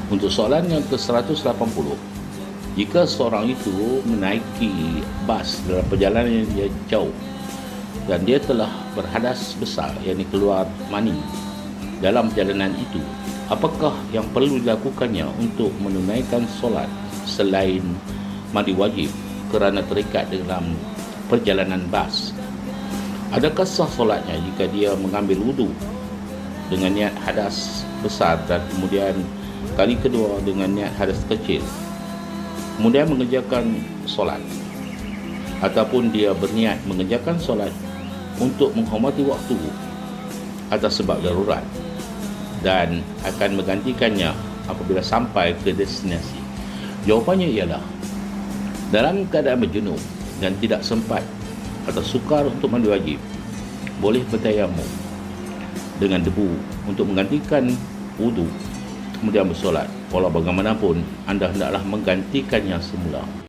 Untuk soalan yang ke-180, jika seorang itu menaiki bas dalam perjalanan yang jauh dan dia telah berhadas besar, yakni keluar mani dalam perjalanan itu, apakah yang perlu dilakukannya untuk menunaikan solat selain mandi wajib kerana terikat dalam perjalanan bas? Adakah sah solatnya jika dia mengambil wudu dengan niat hadas besar dan kemudian kali kedua dengan niat hadas kecil, kemudian mengerjakan solat, ataupun dia berniat mengerjakan solat untuk menghormati waktu atas sebab darurat dan akan menggantikannya apabila sampai ke destinasi? Jawapannya ialah, dalam keadaan berjunub dan tidak sempat atau sukar untuk mandi wajib, boleh bertayamum dengan debu untuk menggantikan wudu, kemudian bersolat. Walau bagaimanapun, anda hendaklah menggantikannya semula.